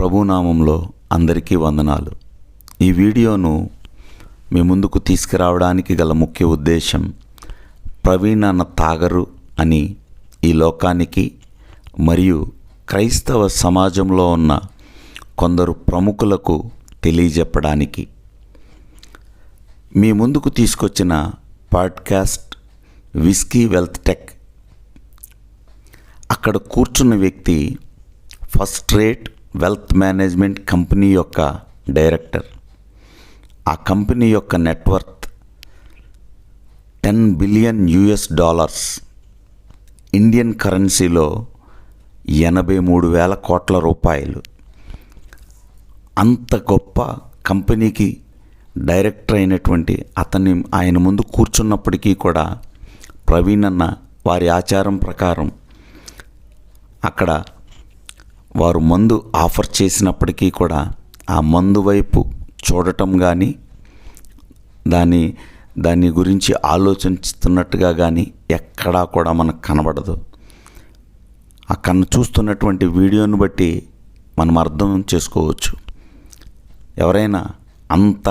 ప్రభునామంలో అందరికీ వందనాలు. ఈ వీడియోను మీ ముందుకు తీసుకురావడానికి గల ముఖ్య ఉద్దేశం, ప్రవీణ్ అన్న తాగరు అని ఈ లోకానికి మరియు క్రైస్తవ సమాజంలో ఉన్న కొందరు ప్రముఖులకు తెలియజెప్పడానికి. మీ ముందుకు తీసుకొచ్చిన పాడ్కాస్ట్ విస్కీ వెల్త్ టెక్. అక్కడ కూర్చున్న వ్యక్తి first rate wealth management company యొక్క డైరెక్టర్. ఆ కంపెనీ యొక్క నెట్వర్త్ $10 బిలియన్, ఇండియన్ కరెన్సీలో 83,000 కోట్ల రూపాయలు. అంత గొప్ప కంపెనీకి డైరెక్టర్ అయినటువంటి ఆయన ముందు కూర్చున్నప్పటికీ కూడా ప్రవీణ్ అన్న వారి ఆచారం ప్రకారం అక్కడ వారు మందు ఆఫర్ చేసినప్పటికీ కూడా ఆ మందు వైపు చూడటం కానీ దాని గురించి ఆలోచిస్తున్నట్టుగా కానీ ఎక్కడా కూడా మనకు కనబడదు. అక్కడ చూస్తున్నటువంటి వీడియోను బట్టి మనం అర్థం చేసుకోవచ్చు. ఎవరైనా అంత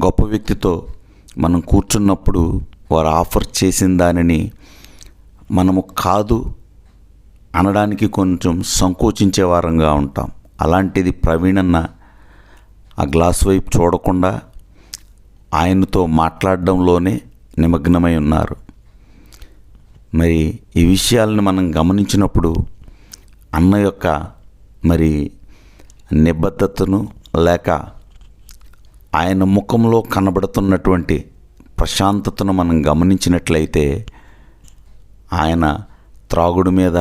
గొప్ప వ్యక్తితో మనం కూర్చున్నప్పుడు వారు ఆఫర్ చేసిన దానిని మనము కాదు అనడానికి కొంచెం సంకోచించే వారంగా ఉంటాం. అలాంటిది ప్రవీణ్ అన్న ఆ గ్లాస్ వైపు చూడకుండా ఆయనతో మాట్లాడడంలోనే నిమగ్నమై ఉన్నారు. మరి ఈ విషయాలను మనం గమనించినప్పుడు అన్న యొక్క నిబద్ధతను లేక ఆయన ముఖంలో కనబడుతున్నటువంటి ప్రశాంతతను మనం గమనించినట్లయితే ఆయన త్రాగుడు మీద,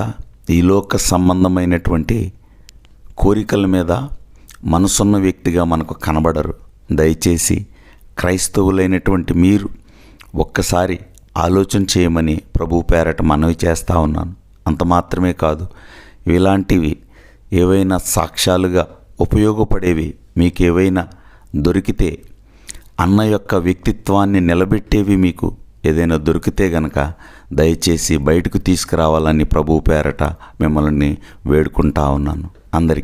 ఈ లోక సంబంధమైనటువంటి కోరికల మీద మనసున్న వ్యక్తిగా మనకు కనబడరు. దయచేసి క్రైస్తవులైనటువంటి మీరు ఒక్కసారి ఆలోచన చేయమని ప్రభు పేరట మనవి చేస్తూ ఉన్నాను. అంత మాత్రమే కాదు, ఇలాంటివి ఏవైనా సాక్ష్యాలుగా ఉపయోగపడేవి మీకు ఏవైనా దొరికితే, అన్న యొక్క వ్యక్తిత్వాన్ని నిలబెట్టేవి మీకు ఏదైనా దొరికితే గనక దయచేసి బయటకు తీసుకురావాలని ప్రభు పేరట మిమ్మల్ని వేడుకుంటా ఉన్నాను. అందరికీ